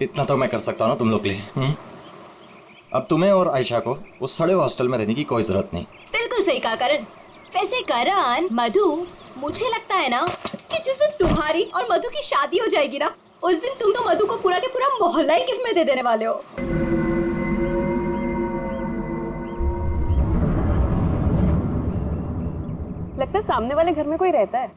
इतना तो मैं कर सकता हूँ ना तुम लोग के लिए। अब तुम्हें और आयशा को उस सड़े हॉस्टल में रहने की कोई जरूरत नहीं। बिल्कुल सही कहा करण। वैसे करण, मधु, मुझे लगता है ना कि जिस दिन तुम्हारी और मधु की शादी हो जाएगी ना, उस दिन तुम तो मधु को पूरा के पूरा मोहल्ला ही गिफ्ट में दे देने वाले हो। लगता है सामने वाले घर में कोई रहता है।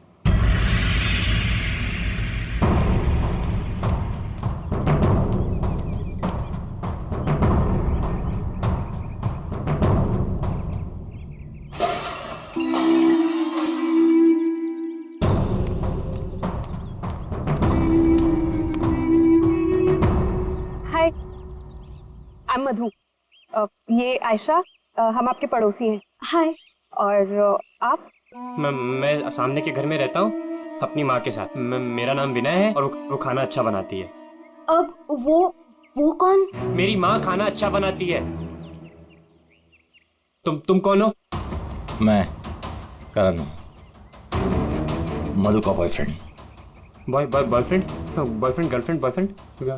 हाय, आई एम मधु। ये आयशा, हम आपके पड़ोसी हैं। हाय। और आप? मैं सामने के घर में रहता हूँ अपनी माँ के साथ। मेरा नाम विनय है और वो खाना अच्छा बनाती है। अब वो कौन? मेरी माँ खाना अच्छा बनाती है। तुम कौन हो? मैं करण हूँ, मधु का बॉयफ्रेंड। बॉयफ्रेंड गर्लफ्रेंड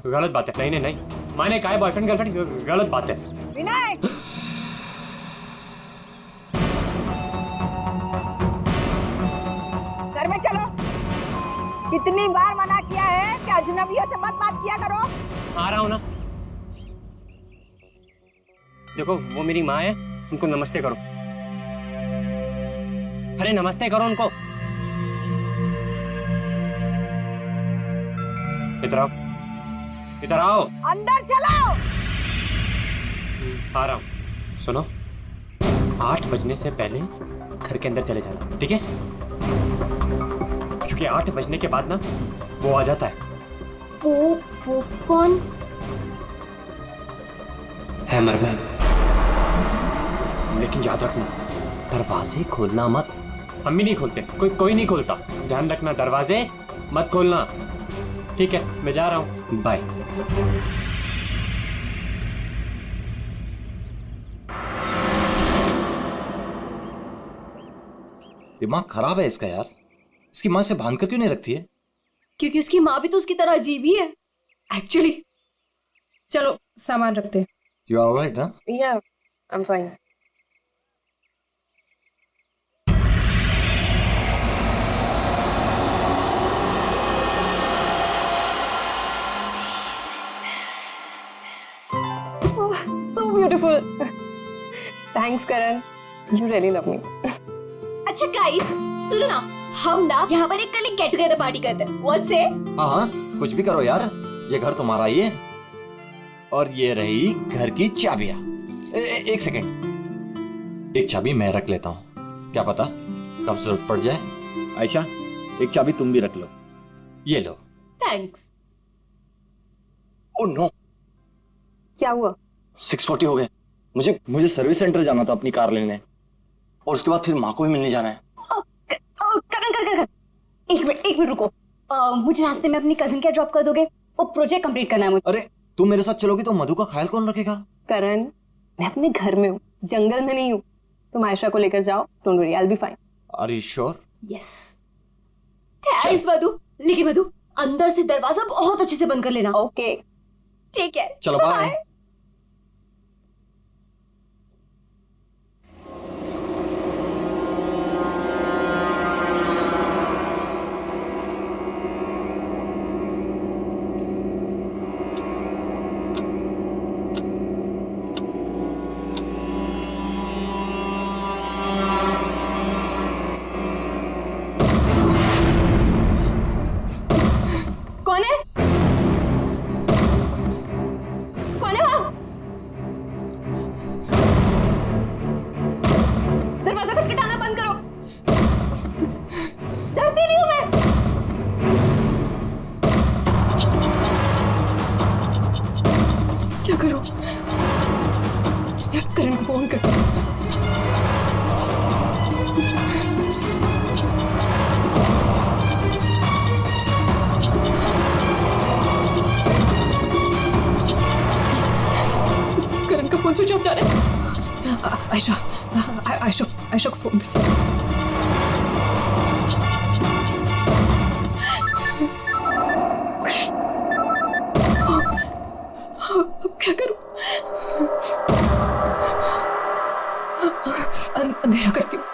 गलत बात है। नहीं, मैंने कहा है बॉयफ्रेंड गर्लफ्रेंड, गलत बात है। विनय, घर में चलो। कितनी बार मना किया है कि अजनबियों से मत बात किया करो। आ रहा हूँ ना। देखो, वो मेरी माँ है, उनको नमस्ते करो। अरे नमस्ते करो उनको। इधर आओ। अंदर चलो। आ रहा हूँ। सुनो, 8 बजने से पहले घर के अंदर चले जाना, ठीक है? क्योंकि 8 बजने के बाद ना वो आ जाता है। वो कौन है? मरमन। लेकिन याद रखना, दरवाजे खोलना मत। अम्मी नहीं खोलते, कोई नहीं खोलता। ध्यान रखना, दरवाजे मत खोलना, ठीक है? मैं जा रहा हूँ, बाय। दिमाग खराब है इसका यार। इसकी माँ से बांध कर क्यों नहीं रखती है? क्योंकि उसकी माँ भी तो उसकी तरह अजीब ही है एक्चुअली। चलो सामान रखते हैं। यू आर ऑलराइट ना? या, I am fine. So beautiful. Thanks Karan. You really love me. अच्छा गाइस, सुनो ना, हम ना यहाँ पर एक कल गेट टुगेदर पार्टी करते हैं। What say? हाँ, कुछ भी करो यार, ये घर तुम्हारा ही है। और ये रही घर की चाबियां। एक सेकंड, एक चाबी मैं रख लेता हूँ, क्या पता कब जरूरत पड़ जाए। आयशा, एक चाबी तुम भी रख लो। ये लो। थैंक्स। ओह नो, क्या हुआ? 6:40 हो गए। मुझे सर्विस सेंटर जाना था अपनी कार लेने, और उसके बाद फिर माँ को भी मिलने जाना है। कर। एक मिनट रुको। मुझे रास्ते में अपनी कजिन क्या ड्रॉप कर दोगे? वो प्रोजेक्ट कंप्लीट करना है मुझे। अरे तुम मेरे साथ चलोगी तो मधु का ख्याल कौन रखेगा? करण, मैं अपने घर में हूँ, जंगल में नहीं हूँ। तुम आयशा को लेकर जाओ, don't worry, I will be fine. Are you sure? Yes. Thanks Madhu. लेकिन मधु, अंदर से दरवाजा बहुत अच्छे से बंद कर लेना। ओके, ठीक है, चलो बाय। कौन है? कौन है वहाँ? दरवाजा खटखटाना बंद करो। डरती नहीं हूँ मैं। क्या करूँ? करण को फोन कर। करण का फोन स्विच ऑफ जा रहा है। आयशा को फोन कर। करती हूँ।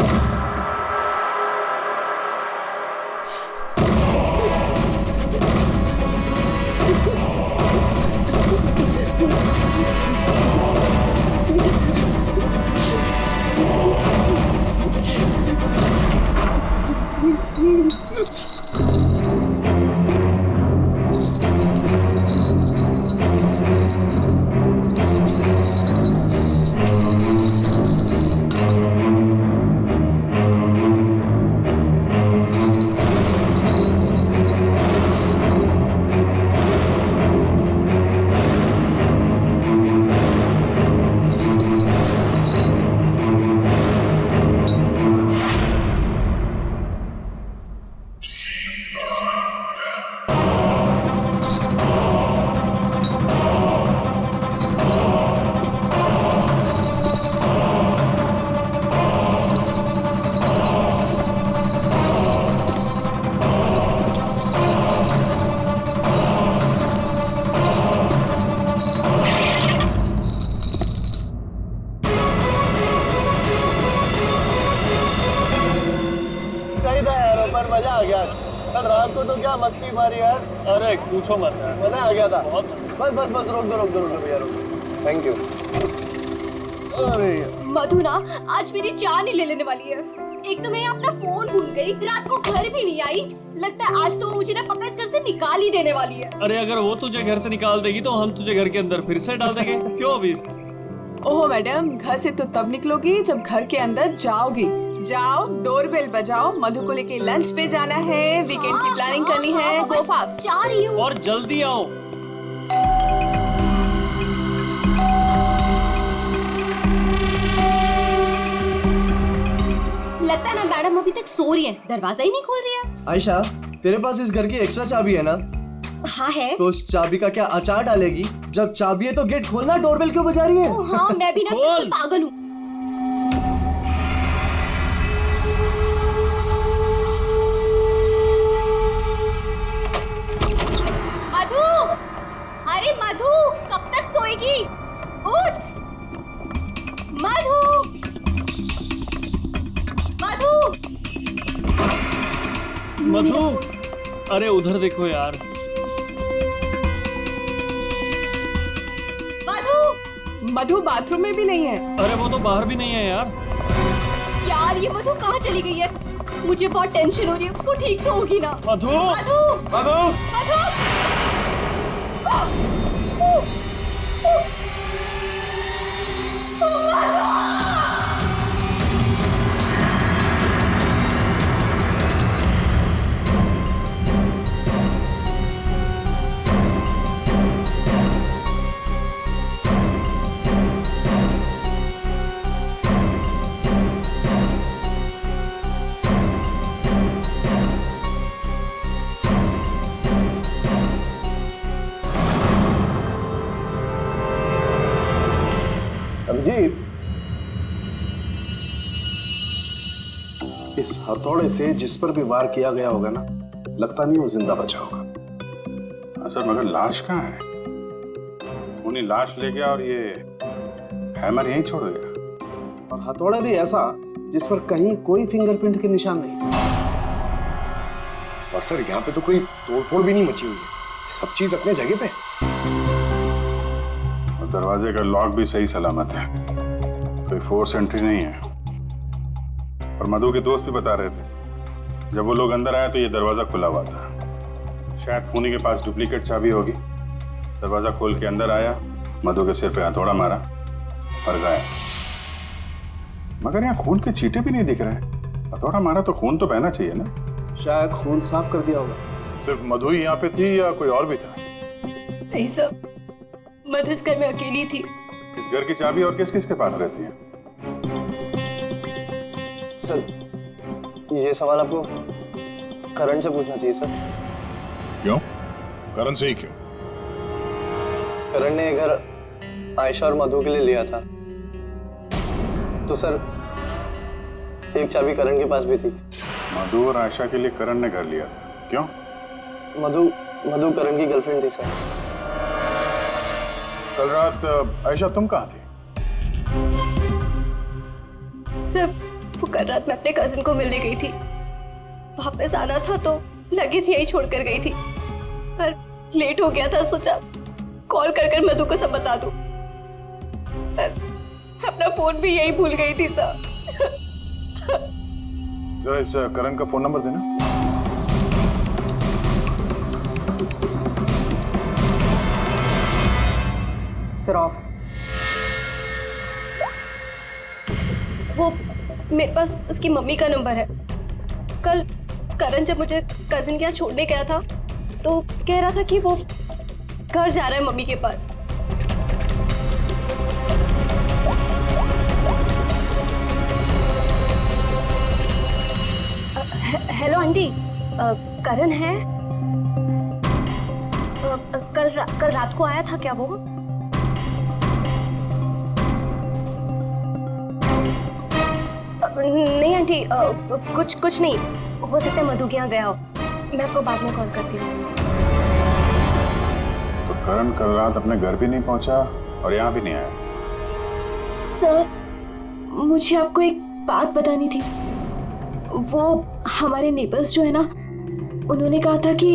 सही था यार, पर मजा आ गया। कल रात को तो क्या मस्ती मारी यार। अरे पूछो मत यार, मजा आ गया था बहुत। बस बस बस रोक दो भैया, रोक। Thank you. अरे मधु ना आज मेरी जान ही ले लेने वाली है। एक तो मैं अपना फोन भूल गई, रात को घर भी नहीं आई। लगता है आज तो वो मुझे ना पक्का इस घर से निकाल ही देने वाली है। अरे अगर वो तुझे घर से निकाल देगी तो हम तुझे घर के अंदर फिर से डाल देंगे। क्यों अभी? ओहो मैडम, घर से तो तब निकलोगी जब घर के अंदर जाओगी। जाओ, डोरबेल बजाओ, मधु को लेके लंच पे जाना है, वीकेंड की प्लानिंग करनी है। गो फास्ट। जा रही हूँ। और जल्दी आओ। लगता है ना मैडम अभी तक सो रही है, दरवाजा ही नहीं खोल रही है। आयशा, तेरे पास इस घर की एक्स्ट्रा चाबी है ना? हाँ है। तो उस चाबी का क्या अचार डालेगी? जब चाबी है तो गेट खोलना, डोरबेल क्यों बजा रही है? ओ हाँ, मैं भी ना खोल। पागल हूँ। मधु, अरे मधु, कब तक सोएगी? उठ, मधु, मधु, मधु, अरे उधर देखो यार। मधु बाथरूम में भी नहीं है। अरे वो तो बाहर भी नहीं है यार। यार ये मधु कहाँ चली गई है? मुझे बहुत टेंशन हो रही है। वो ठीक तो होगी ना? मधु, मधु, मधु, मधु, अभिजीत, इस हथौड़े से जिस पर भी वार किया गया होगा ना, लगता नहीं वो जिंदा बचा होगा। सर मगर लाश कहाँ है? उन्हीं लाश ले गया और ये हैमर यहीं छोड़ गया। और हथौड़ा भी ऐसा जिस पर कहीं कोई फिंगरप्रिंट के निशान नहीं। और सर यहाँ पे तो कोई तोड़फोड़ भी नहीं मची हुई है, सब चीज अपने जगह पे। और दरवाजे का लॉक भी सही सलामत है, कोई फोर्स एंट्री नहीं है। और मधु के दोस्त भी बता रहे थे जब वो लोग अंदर आए तो ये दरवाजा खुला हुआ था। शायद खूनी के पास डुप्लीकेट चाबी होगी। दरवाजा खोल के अंदर आया, मधु के सिर पे हथौड़ा मारा और गायब। मगर यहाँ खून के छींटे भी नहीं दिख रहे। हथौड़ा मारा तो खून तो बहना चाहिए ना? शायद खून साफ कर दिया होगा। सिर्फ मधु ही यहाँ पे थी या कोई और भी था? नहीं सर, मधु इस घर में अकेली थी। इस घर की चाबी और किस किस के पास रहती है? सर, ये सवाल आपको करण से पूछना चाहिए सर। क्यों? करण से ही क्यों? करण ने घर आयशा और मधु के लिए लिया था, तो सर एक चाबी करण के पास भी थी। मधु और आयशा के लिए करण ने घर लिया था, क्यों? मधु करण की गर्लफ्रेंड थी सर। कल रात आयशा तुम कहाँ थी? सर वो कल रात मैं अपने कजिन को मिलने गई थी। वापस आना था तो लगेज यही छोड़कर गई थी, पर लेट हो गया था, सोचा कॉल कर कर मधु को सब बता दूं। पर अपना फोन भी यही भूल गई थी सर। जरा इस करण का फोन नंबर देना। Sir of. वो मेरे पास उसकी मम्मी का नंबर है। कल करण जब मुझे कजिन के यहाँ छोड़ने गया था तो कह रहा था कि वो घर जा रहा है मम्मी के पास। हेलो आंटी, करण है? कल रात को आया था क्या वो? नहीं आंटी, कुछ नहीं, हो सकता है मधु के यहाँ गया हो। मैं आपको बाद में कॉल करती हूँ। तो करण कल रात अपने घर भी नहीं पहुंचा और यहाँ भी नहीं आया। सर, मुझे आपको एक बात बतानी थी। वो हमारे नेबर्स जो है ना, उन्होंने कहा था कि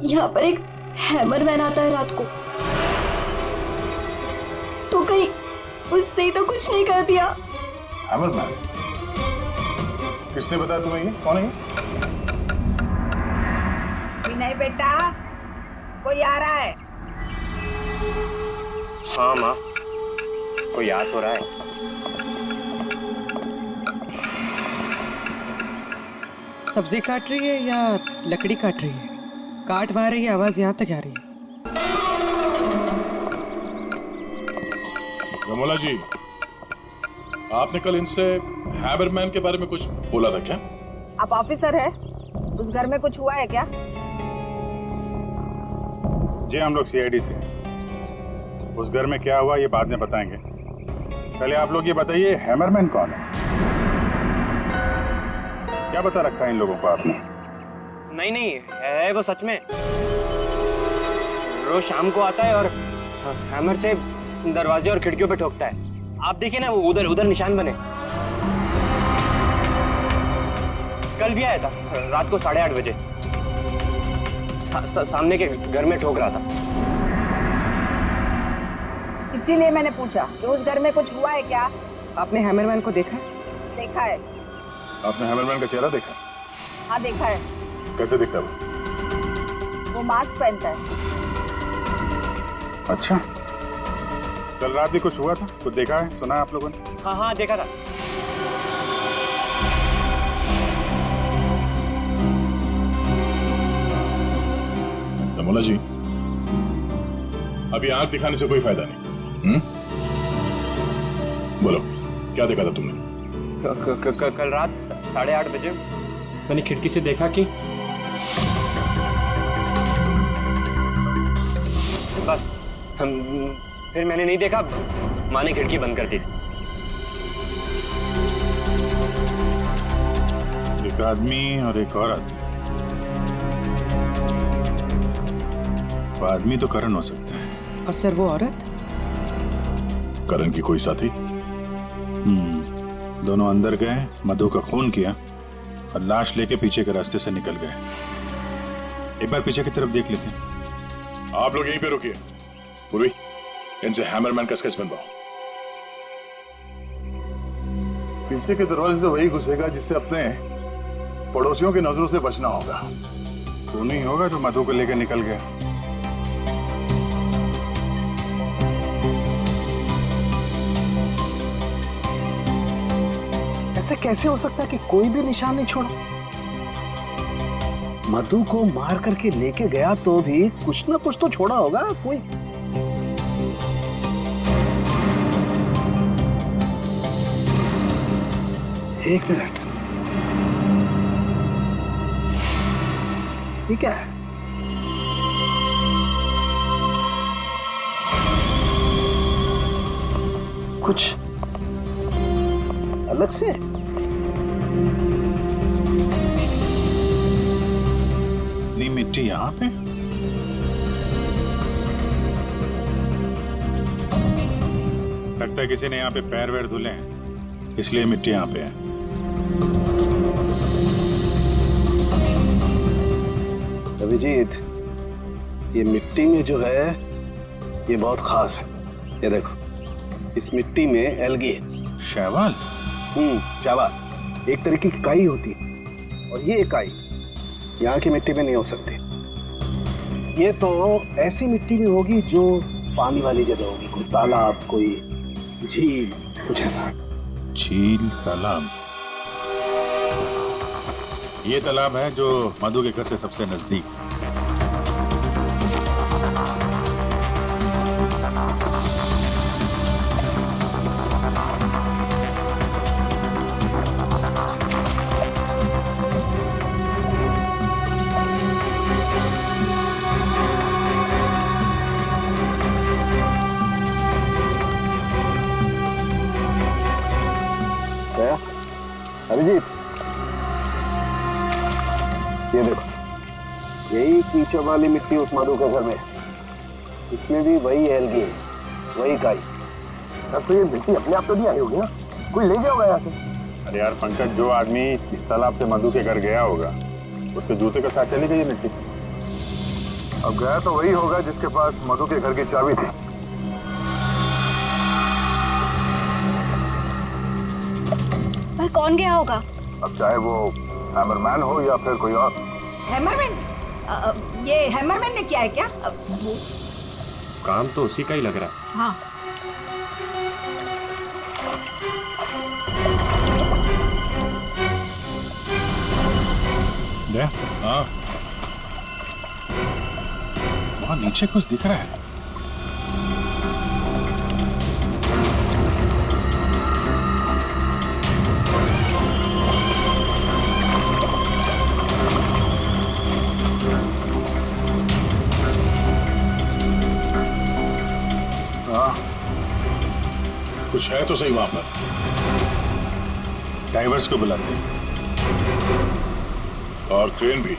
यहाँ पर एक हैमरमैन आता है रात को। तो कहीं उसने तो कुछ नहीं कर दिया? हैमरमैन? किसने बताया तुम्हें ये? कौन है ये? विनय बेटा, कोई आ रहा है? हाँ माँ, कोई याद तो रहा है। सब्जी काट रही है या लकड़ी काट रही है? काट वहाँ रही है, आवाज यहाँ तक आ रही है। रमोला जी, आपने कल इनसे हैमरमैन के बारे में कुछ बोला था क्या? आप ऑफिसर है, उस घर में कुछ हुआ है क्या? जी हम लोग सीआईडी से। उस घर में क्या हुआ ये बाद में बताएंगे। पहले आप लोग ये बताइए, हैमरमैन कौन है? क्या बता रखा है इन लोगों को आपने? नहीं, है वो सच में। रोज शाम को आता है और हैमर से दरवाजे और खिड़कियों पे ठोकता है। आप देखिए ना, वो उधर निशान बने। कल भी आया था रात को 8:30 बजे। सामने के घर में ठोक रहा था। इसीलिए मैंने पूछा कि उस घर में कुछ हुआ है क्या? आपने हैमरमैन को देखा है? देखा है। आपने हैमरमैन का चेहरा देखा? हाँ देखा है। कैसे दिखता है वो मास्क पहनता है। अच्छा, कल रात भी कुछ हुआ था? कुछ देखा है, सुना है आप लोगों ने? हाँ देखा था। रमोला जी, अभी आंख दिखाने से कोई फायदा नहीं। बोलो, क्या देखा था तुमने? कल रात 8:30 बजे मैंने खिड़की से देखा कि बस फिर मैंने नहीं देखा। माँ ने खिड़की बंद कर दी। एक आदमी और एक औरत। वो आदमी तो करण हो सकता है। और सर वो औरत? करण की कोई साथी? दोनों अंदर गए, मधु का खून किया और लाश लेके पीछे के रास्ते से निकल गए। एक बार पीछे की तरफ देख लेते हैं। आप लोग यहीं पे रुकिए। पूर्वी, इनसे हैमरमैन का स्केच बनवाओ। पीछे के दरवाजे से वही घुसेगा जिसे अपने पड़ोसियों की नजरों से बचना होगा। तो नहीं होगा जो मधु को लेकर निकल गया। ऐसा कैसे हो सकता है कि कोई भी निशान नहीं छोड़ा? मधु को मार करके लेके गया तो भी कुछ ना कुछ तो छोड़ा होगा कोई। एक मिनट, ठीक है। कुछ अलग से नहीं, मिट्टी यहाँ पे। लगता है किसी ने यहाँ पे पैर वैर धुले हैं, इसलिए मिट्टी यहाँ पे है। अभिजीत, ये मिट्टी में जो है ये बहुत खास है। ये देखो, इस मिट्टी में एल्गी है। शैवाल? शैवाल एक तरीके की काई होती है, और ये काई यहाँ की मिट्टी में नहीं हो सकती। ये तो ऐसी मिट्टी में होगी जो पानी वाली जगह होगी, कोई तालाब, कोई झील, कुछ ऐसा। झील, तालाब? ये तालाब है जो मधु के घर से सबसे नजदीक है। अभिजीत, ये देखो, यही कीचड़ वाली मिट्टी उस मधु के घर में, इसमें भी वही एल्गी है, वही काई। अब तो ये मिट्टी अपने आप तो नहीं आई होगी ना, कोई ले गया होगा यहाँ से। अरे यार पंकज, जो आदमी इस तालाब से मधु के घर गया होगा उसके जूते के साथ चली गई मिट्टी। अब गया तो वही होगा जिसके पास मधु के घर की चाबी थी। पर कौन गया होगा? अब चाहे वो हैमरमैन हो या फिर कोई और। हैमरमैन? ये हैमरमैन ने किया है क्या? काम तो उसी का ही लग रहा है। हाँ। हाँ, वहाँ नीचे कुछ दिख रहा है। कुछ है तो सही वहां पर। डाइवर्स को बुलाते हैं और क्रेन भी।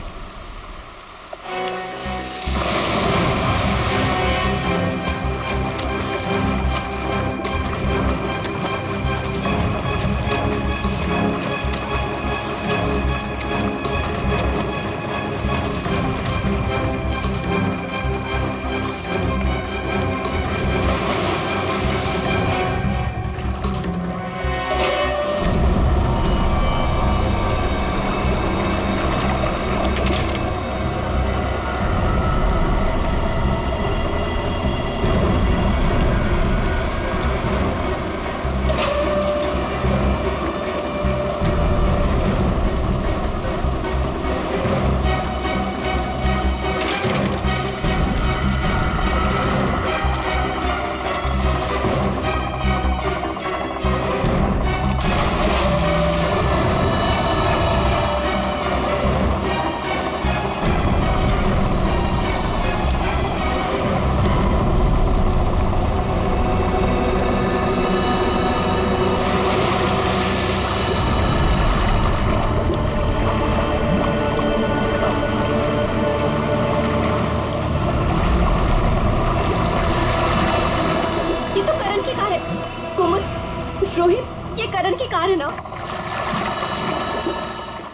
रोहित, ये करण की कार है ना?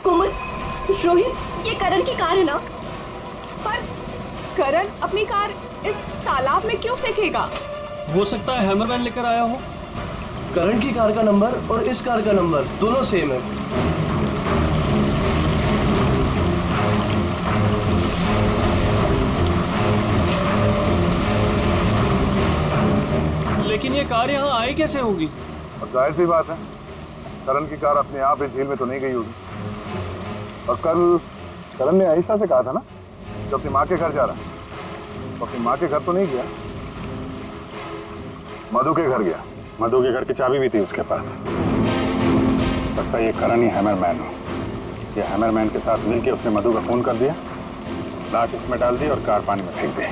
कोमल, रोहित, ये करण की कार है ना? पर करण अपनी कार इस तालाब में क्यों फेंकेगा? हो सकता है हैमरमैन लेकर आया हो। करण की कार का नंबर और इस कार का नंबर दोनों सेम है। लेकिन ये कार यहाँ आई कैसे होगी? और जाहिर सी बात है, करण की कार अपने आप इस झील में तो नहीं गई होगी। और कल करण ने आयशा से कहा था ना कि अपनी माँ के घर जा रहा है, तो अपनी माँ के घर तो नहीं गया, मधु के घर गया। मधु के घर की चाबी भी थी उसके पास। लगता है ये करण ही हैमरमैन हो। ये हैमरमैन के साथ मिलकर उसने मधु का खून कर दिया, लाश इसमें डाल दी और कार पानी में फेंक दी।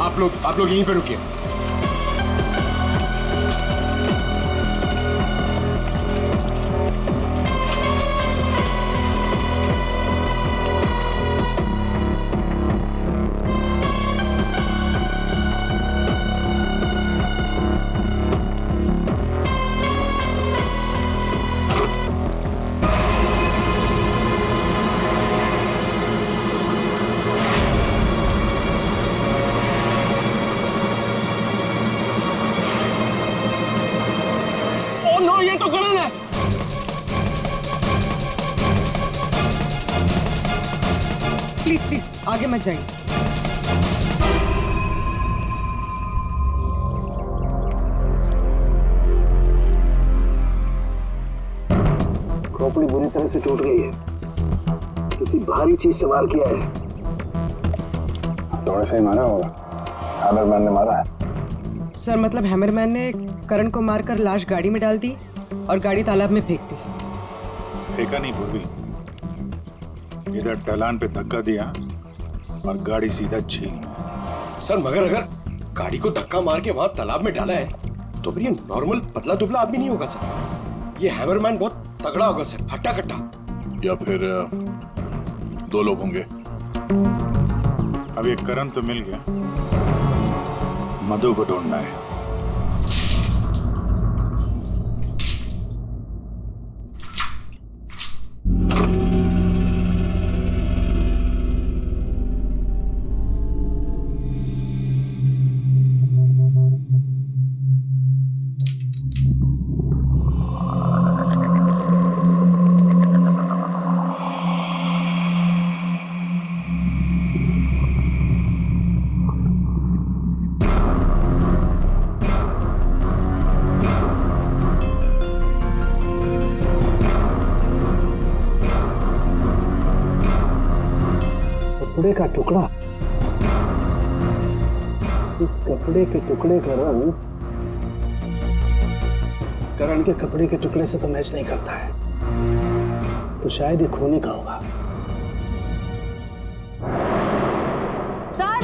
आप लोग यहीं पे रुकिए। ये तो करण है। प्लीज प्लीज आगे मत जाइए। खोपड़ी बुरी तरह से टूट गई है, किसी भारी चीज से वार किया है। थोड़े से ही मारा होगा, हैमरमैन ने मारा है। सर मतलब हैमरमैन ने करण को मारकर लाश गाड़ी में डाल दी और गाड़ी तालाब में फेंक दी। फेंका नहीं पूर्वी, इधर ढलान पे धक्का दिया और गाड़ी सीधा झील में। सर मगर अगर गाड़ी को धक्का मार के वहां तालाब में डाला है तो फिर ये नॉर्मल पतला दुबला आदमी नहीं होगा सर, ये हैमरमैन बहुत तगड़ा होगा सर, हट्टा कट्टा। या फिर दो लोग होंगे। अब ये करण तो मिल गया, मधु को ढूंढना है। कपड़े का टुकड़ा, इस कपड़े के टुकड़े का रंग करण के कपड़े के टुकड़े से तो मैच नहीं करता है, तो शायद ये खोने का होगा। सर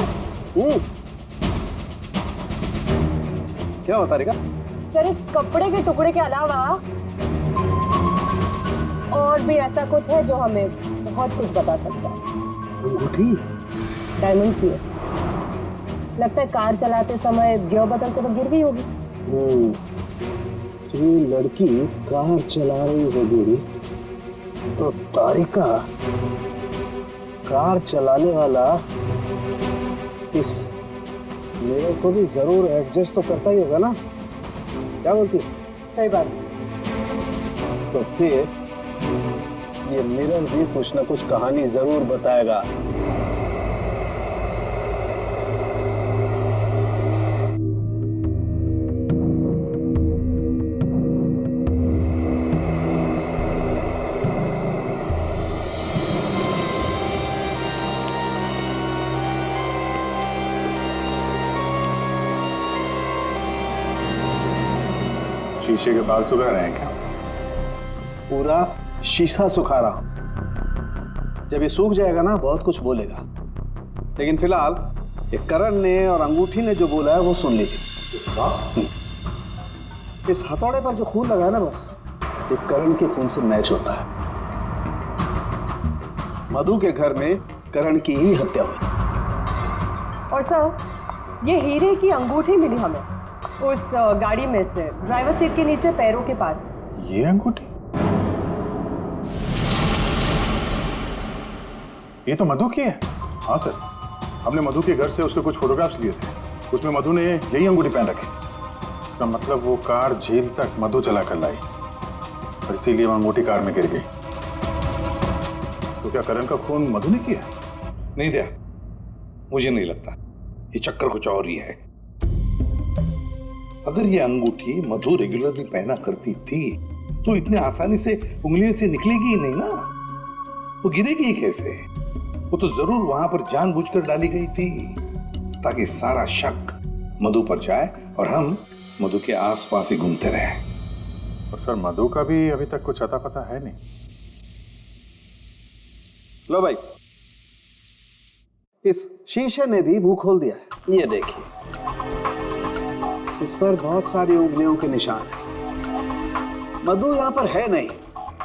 क्या बता रही? सर इस कपड़े के टुकड़े के अलावा और भी ऐसा कुछ है जो हमें बहुत कुछ बता सकता है। अंगूठी डायमंड की है, लगता है कार चलाते समय गियर बदलते तो गिर गई होगी। तो ये लड़की कार चला रही होगी तो तारिका कार चलाने वाला इस मेरे को भी जरूर एडजस्ट तो करता ही होगा ना, क्या बोलती? सही बात। तो फिर ये मिरर भी कुछ ना कुछ कहानी जरूर बताएगा। शीशे के बाल सुखा रहे हैं क्या? पूरा शीशा सुखा रहा हूं, जब ये सूख जाएगा ना बहुत कुछ बोलेगा, लेकिन फिलहाल ये करण ने और अंगूठी ने जो बोला है वो सुन लीजिए। इस हथौड़े पर जो खून लगा है ना, बस ये करण के खून से मैच होता है। मधु के घर में करण की ही हत्या हुई। और सर ये हीरे की अंगूठी मिली हमें उस गाड़ी में से, ड्राइवर सीट के नीचे पैरों के पास। ये अंगूठी? ये तो मधु की है। हाँ सर, हमने मधु के घर से उसके कुछ फोटोग्राफ्स लिए थे, उसमें मधु ने यही अंगूठी पहन रखी। इसका मतलब वो कार झील तक मधु चला कर लाई और इसीलिए वो अंगूठी कार में गिर गई। तो क्या करण का खून मधु ने किया? नहीं दिया, मुझे नहीं लगता, ये चक्कर कुछ और ही है। अगर ये अंगूठी मधु रेगुलरली पहना करती थी तो इतने आसानी से उंगलियों से निकलेगी ही नहीं ना, वो गिरेगी ही कैसे? वो तो जरूर वहां पर जानबूझकर डाली गई थी ताकि सारा शक मधु पर जाए और हम मधु के आसपास ही घूमते रहे। और सर मधु का भी अभी तक कुछ अता पता है नहीं। लो भाई, इस शीशे ने भी मुंह खोल दिया है। ये देखिए, इस पर बहुत सारी उंगलियों के निशान हैं। मधु यहाँ पर है नहीं,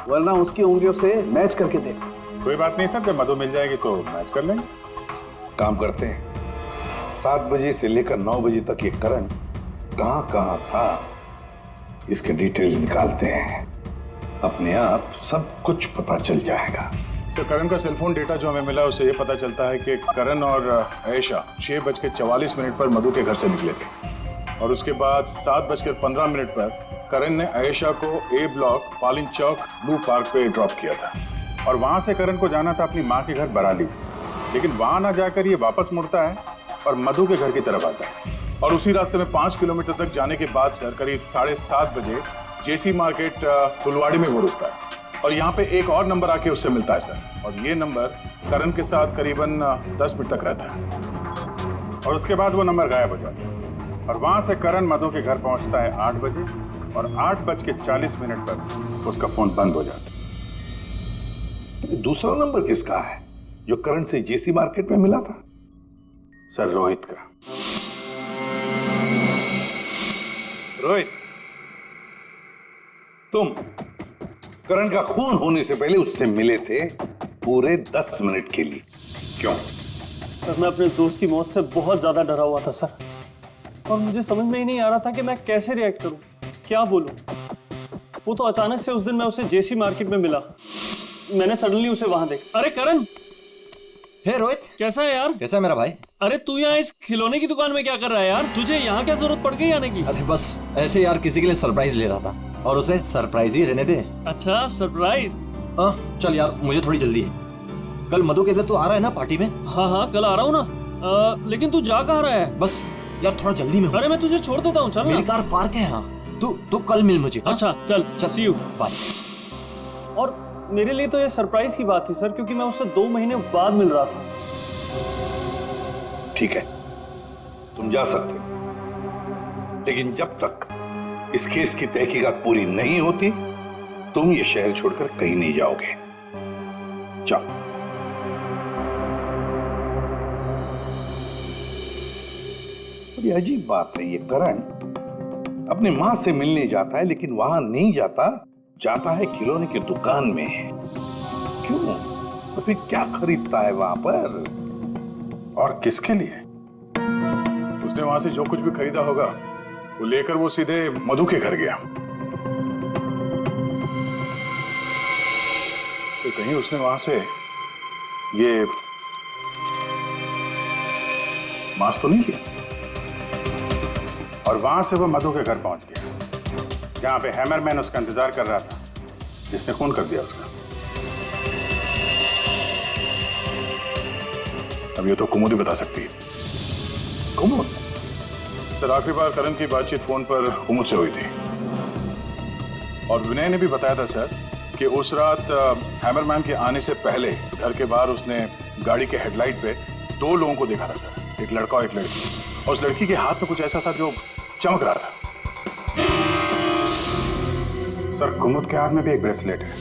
वरना उसकी उंगलियों से मैच करके देखो। कोई बात नहीं सर, जब मधु मिल जाएगी तो मैच कर लेंगे। काम करते हैं, 7 बजे से लेकर 9 बजे तक ये करण कहाँ कहाँ था इसके डिटेल्स निकालते हैं, अपने आप सब कुछ पता चल जाएगा। तो करण का सेलफोन डेटा जो हमें मिला उससे ये पता चलता है कि करण और आयशा 6:44 पर मधु के घर से निकले थे और उसके बाद 7:15 पर करण ने आयशा को ए ब्लॉक पालिन चौक ब्लू पार्क पे ड्रॉप किया था और वहां से करण को जाना था अपनी माँ के घर बराली, लेकिन वहां ना जाकर ये वापस मुड़ता है और मधु के घर की तरफ आता है और उसी रास्ते में 5 किलोमीटर तक जाने के बाद सर करीब 7:30 बजे जेसी मार्केट फुलवाड़ी में वो रुकता है और यहाँ पे एक और नंबर आके उससे मिलता है सर, और ये नंबर करण के साथ करीबन 10 मिनट तक रहता है और उसके बाद वो नंबर गायब हो जाता है और वहां से करण मधु के घर पहुंचता है 8 बजे और 8:40 पर उसका फोन बंद हो जाता है। दूसरा नंबर किसका है जो करण से जेसी मार्केट में मिला था? सर रोहित का। रोहित, तुम करण का खून होने से पहले उससे मिले थे पूरे 10 मिनट के लिए, क्यों? सर मैं अपने दोस्त की मौत से बहुत ज्यादा डरा हुआ था सर, और मुझे समझ में ही नहीं आ रहा था कि मैं कैसे रिएक्ट करूं, क्या बोलूं। वो तो अचानक से उस दिन मैं उसे जेसी मार्केट में मिला, मैंने सडनली उसे वहां देखा। अरे करण! हे रोहित, कैसा है यार? कैसा है मेरा भाई? अरे तू यहाँ इस खिलौने की दुकान में क्या कर रहा है यार? तुझे यहाँ क्या जरूरत पड़ गई आने की? अरे बस ऐसे यार किसी के लिए सरप्राइज ले रहा था और उसे सरप्राइज ही रहने दे। अच्छा सरप्राइज? चल यार मुझे थोड़ी जल्दी है, कल मधु के इधर तू आ रहा है ना पार्टी में? हाँ कल आ रहा हूँ ना, लेकिन तू जा कहाँ रहा है? बस यार थोड़ा जल्दी में हूँ। अरे मैं तुझे छोड़ देता हूँ, चल। मेरी कार पार्क है यहाँ, तू कल मिल मुझे। अच्छा चल, सी यू, बाय। और मेरे लिए तो ये सरप्राइज की बात थी सर, क्योंकि मैं उससे 2 महीने बाद मिल रहा था। ठीक है, तुम जा सकते हो, लेकिन जब तक इस केस की तहकीकात पूरी नहीं होती तुम ये शहर छोड़कर कहीं नहीं जाओगे। जाओ। बड़ी अजीब बात है, ये करण अपने मां से मिलने जाता है लेकिन वहां नहीं जाता, जाता है खिलौने की दुकान में। क्यों? तो फिर क्या खरीदता है वहां पर? और किसके लिए? उसने वहां से जो कुछ भी खरीदा होगा वो लेकर वो सीधे मधु के घर गया। तो कहीं उसने वहां से ये मांस तो नहीं किया? और वहां से वो मधु के घर पहुंच गया जहां पे हैमरमैन उसका इंतजार कर रहा था, जिसने खून कर दिया उसका। अब ये तो कुमुद ही बता सकती है। कुमुद? सर आखिरी बार करण की बातचीत फोन पर कुमुद से हुई थी और विनय ने भी बताया था सर कि उस रात हैमरमैन के आने से पहले घर के बाहर उसने गाड़ी के हेडलाइट पे 2 लोगों को देखा था सर, एक लड़का और एक लड़की, और उस लड़की के हाथ में कुछ ऐसा था जो चमक रहा था। सर कुमुद के हाथ में भी एक ब्रेसलेट है,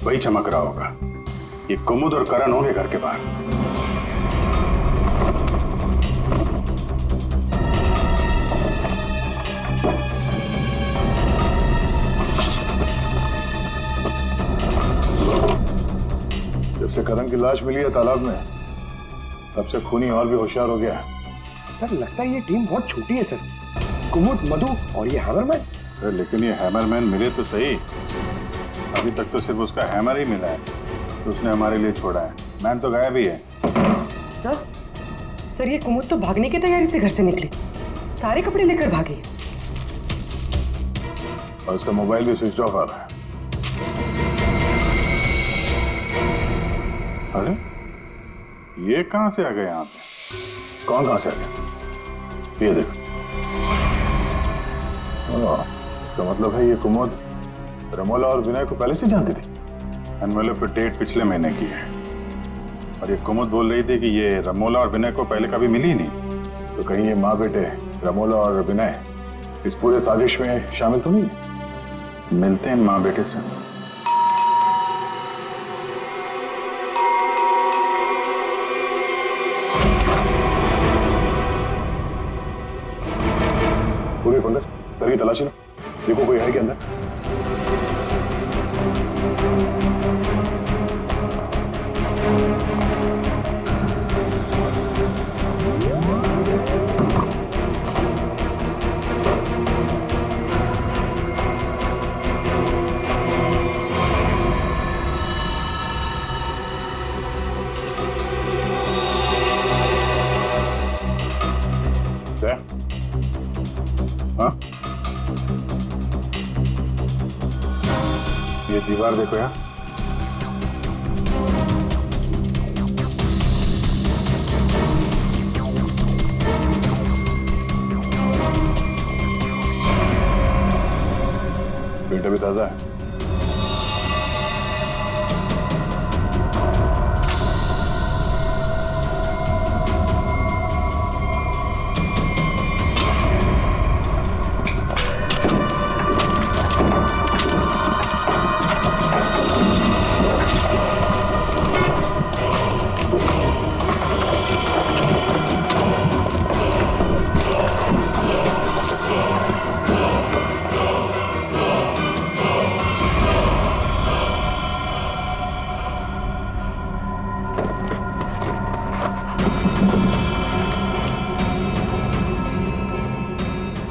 वही चमक रहा होगा। ये कुमुद और करण होंगे घर के बाहर। जब से करण की लाश मिली है तालाब में, तब से खूनी और भी होशियार हो गया। सर लगता है ये टीम बहुत छोटी है सर, कुमुद, मधु और ये हैमरमैन। लेकिन ये हैमरमैन मिले तो सही, अभी तक तो सिर्फ उसका हैमर ही मिला है, तो उसने हमारे लिए छोड़ा है। मैन तो गायब ही है। सर ये कुमुद तो भागने की तैयारी से घर से निकली, सारे कपड़े लेकर भागी और उसका मोबाइल भी स्विच ऑफ आ रहा है। अरे ये कहां से आ गए यहाँ पे? कौन कहां से आ गया? ये देखो, इसका मतलब है ये कुमुद रमोला और विनय को पहले से जानती थी। एनवेलप पे डेट पिछले महीने की है और ये कुमुद बोल रही थी कि ये रमोला और विनय को पहले कभी मिली ही नहीं। तो कहीं ये माँ बेटे रमोला और विनय इस पूरे साजिश में शामिल तो नहीं? मिलते हैं माँ बेटे से। पूरे खुल घर की तलाशी लो, देखो कोई है क्या अंदर। ये दीवार देखो यार, पेट अभी ताजा है।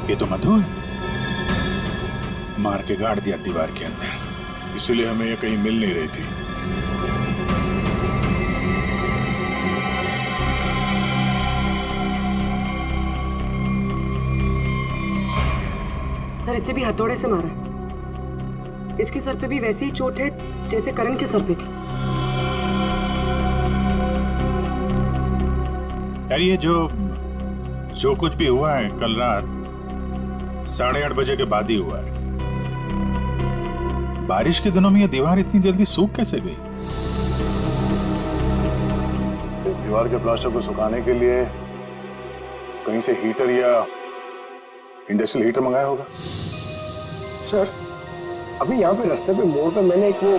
ये तो मधु है, मार के गाड़ दिया दीवार के अंदर, इसीलिए हमें ये कहीं मिल नहीं रही थी। सर इसे भी हथौड़े से मारा। इसके सर पे भी वैसी ही चोट है जैसे करण के सर पे थी। यार ये जो कुछ भी हुआ है कल रात 8:30 बजे के बाद ही हुआ है। बारिश के दिनों में ये दीवार इतनी जल्दी सूख कैसे गई? इस दीवार के प्लास्टर को सुखाने के लिए कहीं से हीटर या इंडस्ट्रियल हीटर मंगाया होगा। सर अभी यहाँ पे रास्ते पे मोड़ पे मैंने एक वो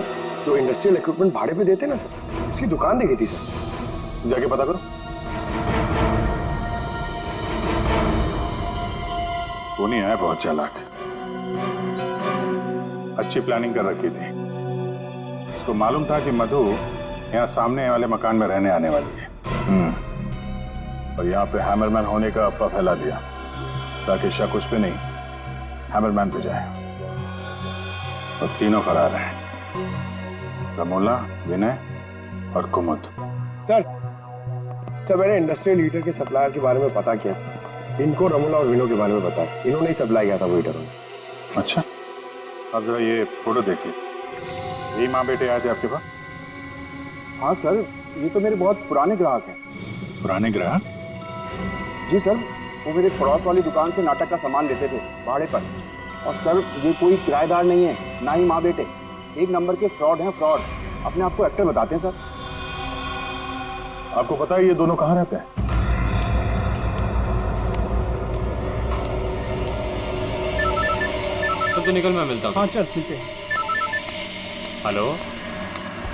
जो इंडस्ट्रियल इक्विपमेंट भाड़े पे देते ना सर, उसकी दुकान देखी थी सर। जाके पता करो। वो नहीं है, बहुत चालाक, अच्छी प्लानिंग कर रखी थी। इसको मालूम था कि मधु यहाँ सामने वाले मकान में रहने आने वाली है। और यहाँ पे हैमरमैन होने का अफवाह फैला दिया ताकि शक उस पे नहीं हैमरमैन पे जाए। और तीनों फरार हैं, रमोला, विनय और कुमुद। सर मैंने इंडस्ट्रियल हीटर के सप्लायर के बारे में पता किया। इनको रमोला और विनो के बारे में बताया, इन्होंने ही सप्लाई किया था वो हीटर। अच्छा, अब जरा ये फोटो देखिए, यही माँ बेटे आए थे आपके पास? हाँ सर, ये तो मेरे बहुत पुराने ग्राहक हैं। पुराने ग्राहक? जी सर, वो मेरे पड़ोस वाली दुकान से नाटक का सामान लेते थे भाड़े पर। और सर ये कोई किराएदार नहीं है, ना ही माँ बेटे, एक नंबर के फ्रॉड हैं, फ्रॉड। अपने आप को एक्टर बताते हैं सर। आपको पता है ये दोनों कहाँ रहते हैं? तो निकल, मैं मिलता हूँ। हाँ चल मिलते हैं। हेलो,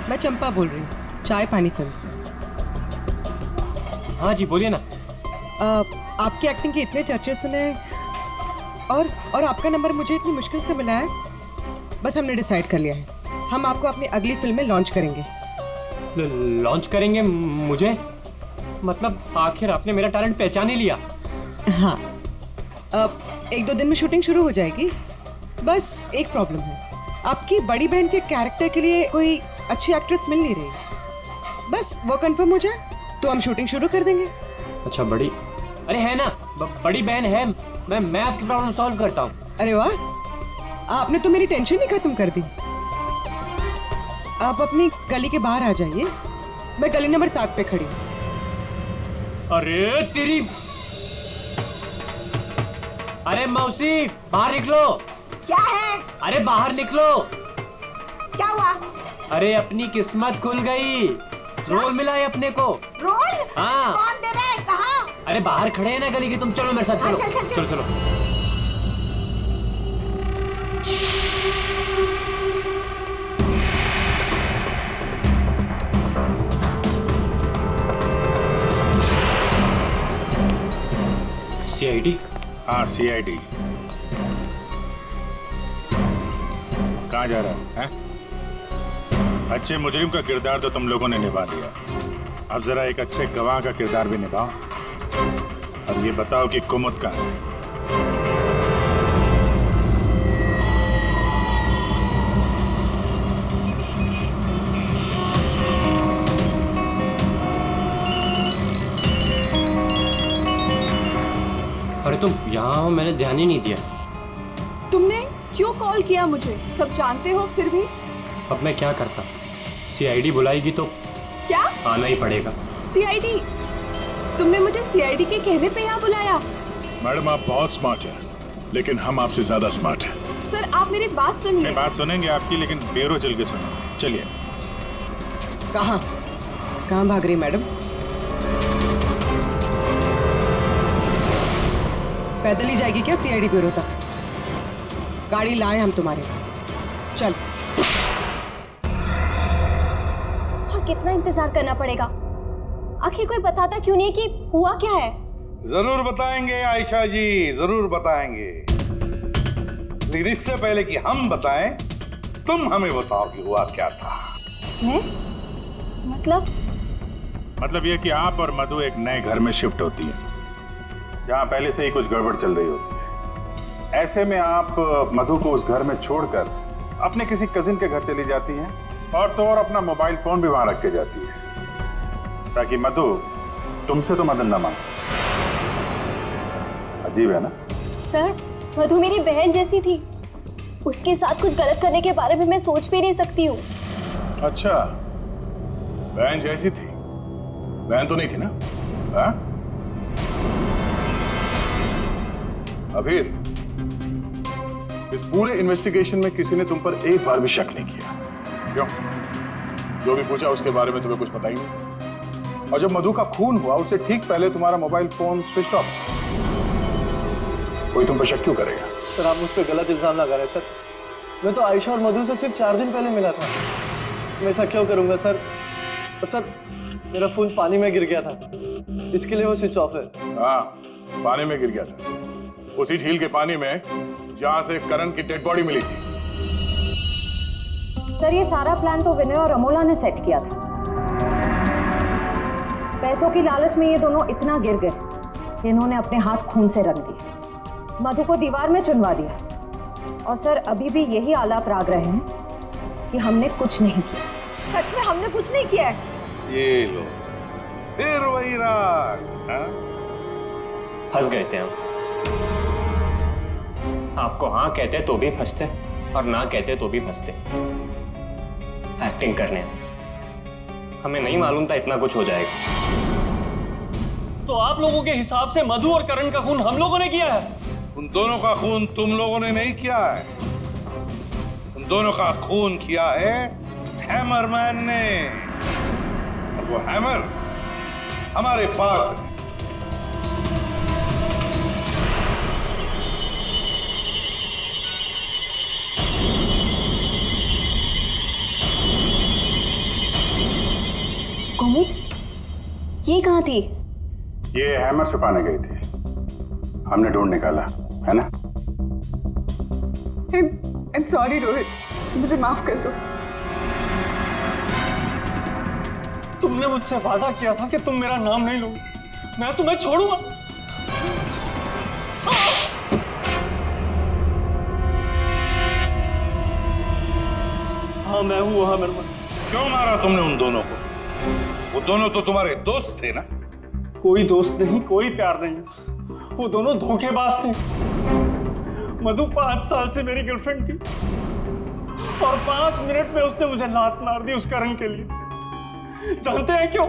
मैं चंपा बोल रही हूँ, चाय पानी फिल्म से। हाँ जी बोलिए ना। आपकी एक्टिंग के इतने चर्चे सुने और आपका नंबर मुझे इतनी मुश्किल से मिला है। बस हमने डिसाइड कर लिया है, हम आपको अपनी अगली फिल्म में लॉन्च करेंगे। लॉन्च करेंगे मुझे? मतलब आखिर आपने मेरा टैलेंट पहचान ही लिया। हाँ, अब 1-2 दिन में शूटिंग शुरू हो जाएगी। बस एक प्रॉब्लम है, आपकी बड़ी बहन के कैरेक्टर के लिए कोई अच्छी एक्ट्रेस मिल नहीं रही। बस वो कंफर्म हो जाए तो हम शूटिंग शुरू कर देंगे। अच्छा बड़ी, अरे है ना, बड़ी बहन है। मैं आपकी प्रॉब्लम सॉल्व करता हूँ। अरे वाह, आपने तो मेरी टेंशन ही खत्म कर दी। आप अपनी गली के बाहर आ जाइए, मैं गली नंबर 7 पे खड़ी हूँ। अरे तेरी, अरे मौसी बाहर निकलो। क्या है? अरे बाहर निकलो। क्या हुआ? अरे अपनी किस्मत खुल गई, रोल मिला है अपने को। रोल? हाँ। कौन दे रहा है? कहाँ? अरे बाहर खड़े हैं ना गली के, तुम चलो मेरे साथ, चलो चल, चल, चल। चलो चलो। CID? हाँ CID। कहाँ जा रहा है? अच्छे मुजरिम का किरदार तो तुम लोगों ने निभा दिया, अब जरा एक अच्छे गवाह का किरदार भी निभाओ। अब ये बताओ कि कुमुद कहाँ है? अरे तुम यहाँ हो, मैंने ध्यान ही नहीं दिया। तुमने क्यों कॉल किया मुझे? सब जानते हो फिर भी? अब मैं क्या करता? सीआईडी बुलाएगी तो क्या आना ही पड़ेगा। सीआईडी? तुमने मुझे सीआईडी के कहने पे यहाँ बुलाया? मैडम आप बहुत स्मार्ट हैं, लेकिन हम आपसे ज्यादा स्मार्ट हैं। सर आप मेरी बात सुनिए। बात सुनेंगे आपकी, लेकिन बेरो चल के सुनो। चलिए। कहाँ भाग रही मैडम? पैदल ही जाएगी क्या सीआईडी ब्यूरो तक? गाड़ी लाए हम तुम्हारे। चल। और कितना इंतजार करना पड़ेगा? आखिर कोई बताता क्यों नहीं कि हुआ क्या है? जरूर बताएंगे आयशा जी, जरूर बताएंगे। लेकिन इससे पहले कि हम बताएं, तुम हमें बताओ कि हुआ क्या था। मैं? मतलब ये कि आप और मधु एक नए घर में शिफ्ट होती है, जहां पहले से ही कुछ गड़बड़ चल रही होती है। ऐसे में आप मधु को उस घर में छोड़कर अपने किसी कजिन के घर चली जाती हैं, और तो और अपना मोबाइल फोन भी वहां रख के जाती है, ताकि मधु तुमसे तो मदद न मांगे। अजीब है ना? सर, मधु मेरी बहन जैसी थी। उसके साथ कुछ गलत करने के बारे में मैं सोच भी नहीं सकती हूँ। अच्छा, बहन जैसी थी? बहन तो नहीं थी ना? हाँ? अभी इस पूरे इन्वेस्टिगेशन में किसी ने तुम पर एक बार भी शक नहीं किया, क्यों? जो भी पूछा उसके बारे में तुम्हें कुछ पता ही नहीं। और जब मधु का खून हुआ उससे ठीक पहले तुम्हारा मोबाइल फोन स्विच ऑफ। कोई तुम पर शक क्यों करेगा? सर आप मुझ पर गलत इल्जाम लगा रहे हैं सर। मैं तो आयशा और मधु से सिर्फ 4 दिन पहले मिला था। मैं ऐसा क्यों करूंगा सर? और सर मेरा फोन पानी में गिर गया था, इसके लिए वो स्विच ऑफ है। हाँ, पानी में गिर गया था, उसी झील के पानी में जहां से करण की डेड बॉडी मिली थी। सर ये सारा प्लान तो विनय और अमोला ने सेट किया था। पैसों की लालच में ये दोनों इतना गिर गए कि इन्होंने अपने हाथ खून से रंग दिए, मधु को दीवार में चुनवा दिया। और सर अभी भी यही आलाप राग रहे हैं कि हमने कुछ नहीं किया। सच में हमने कुछ नहीं किया है। ये लो, फिर वही राग। फंस गए थे हम। आपको हाँ कहते तो भी फंसते, और ना कहते तो भी फंसते। एक्टिंग करने हमें नहीं मालूम था इतना कुछ हो जाएगा। तो आप लोगों के हिसाब से मधु और करण का खून हम लोगों ने किया है? उन दोनों का खून तुम लोगों ने नहीं किया है, उन दोनों का खून किया है हैमरमैन ने। और वो हैमर हमारे पास है। कुमुद, ये कहाँ थी? ये हैमर छुपाने गई थी, हमने ढूंढ निकाला, है ना? I'm sorry रोहित, मुझे माफ कर दो। तुमने मुझसे वादा किया था कि तुम मेरा नाम नहीं लोगे, मैं तुम्हें छोड़ूंगा। हाँ मैं हूँ वहां मेरे। क्यों मारा तुमने उन दोनों को? वो दोनों तो तुम्हारे दोस्त थे ना? कोई दोस्त नहीं, कोई प्यार नहीं, वो दोनों धोखेबाज थे। मधु 5 साल से मेरी गर्लफ्रेंड थी, और 5 मिनट में उसने मुझे लात मार दी उस करण के लिए। जानते हैं क्यों?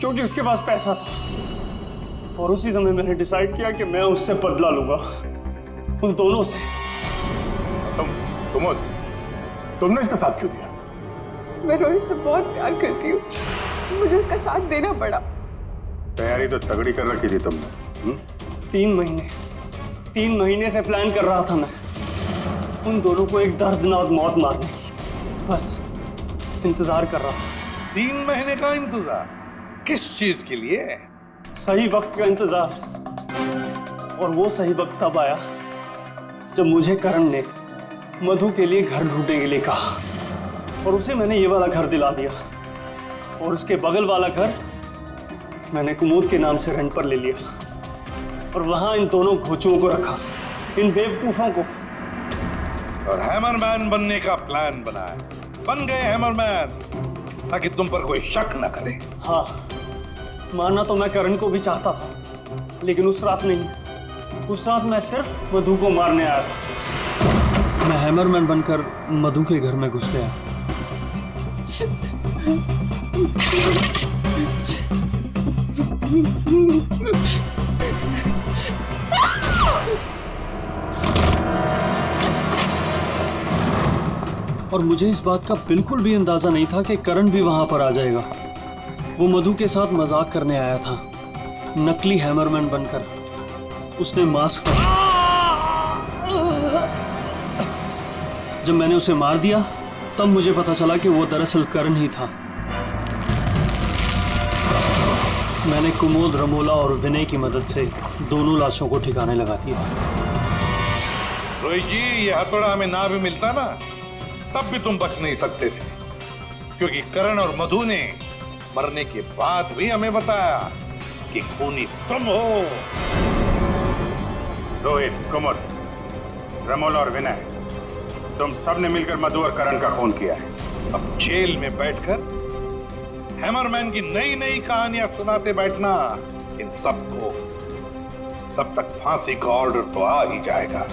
क्योंकि उसके पास पैसा था, और उसी समय मैंने डिसाइड किया कि मैं उससे बदला लूंगा, उन दोनों से। तुमने इसका साथ क्यों दिया? मैं रोहित से बहुत प्यार करती हूँ, मुझे उसका साथ देना पड़ा। तैयारी तो तगड़ी कर रखी थी तुमने। 3 महीने से प्लान कर रहा था मैं उन दोनों को एक दर्दनाक मौत मारने की। बस इंतजार कर रहा था। 3 महीने का इंतजार? किस चीज के लिए? सही वक्त का इंतजार। और वो सही वक्त तब आया जब मुझे करण ने मधु के लिए घर ढूंढने के लिए कहा, और उसे मैंने ये वाला घर दिला दिया, और उसके बगल वाला घर मैंने कुमुद के नाम से रेंट पर ले लिया, और वहां इन दोनों घोचुओं को रखा, इन बेवकूफों को। और हैमरमैन बनने का प्लान बनाया। बन गए हैमरमैन, ताकि तुम पर कोई शक न करे। हाँ, मानना तो मैं करण को भी चाहता था, लेकिन उस रात नहीं। उस रात मैं सिर्फ मधु को मारने आया था। मैं हैमरमैन बनकर मधु के घर में घुस गया। और मुझे इस बात का बिल्कुल भी अंदाजा नहीं था कि करण भी वहां पर आ जाएगा। वो मधु के साथ मजाक करने आया था, नकली हैमरमैन बनकर। उसने मास्क जब मैंने उसे मार दिया तब मुझे पता चला कि वो दरअसल करण ही था। मैंने कुमोद, रमोला और विनय की मदद से दोनों लाशों को ठिकाने लगा दिया। रोहित जी, ये हथौड़ा हमें ना भी मिलता ना तब भी तुम बच नहीं सकते थे, क्योंकि करण और मधु ने मरने के बाद भी हमें बताया कि खूनी तुम हो। रोहित, कुमुद, रमोला और विनय, तुम सब ने मिलकर मधु और करण का खून किया है। अब जेल में बैठकर हैमरमैन की नई नई कहानियां सुनाते बैठना इन सबको, तब तक फांसी का ऑर्डर तो आ ही जाएगा।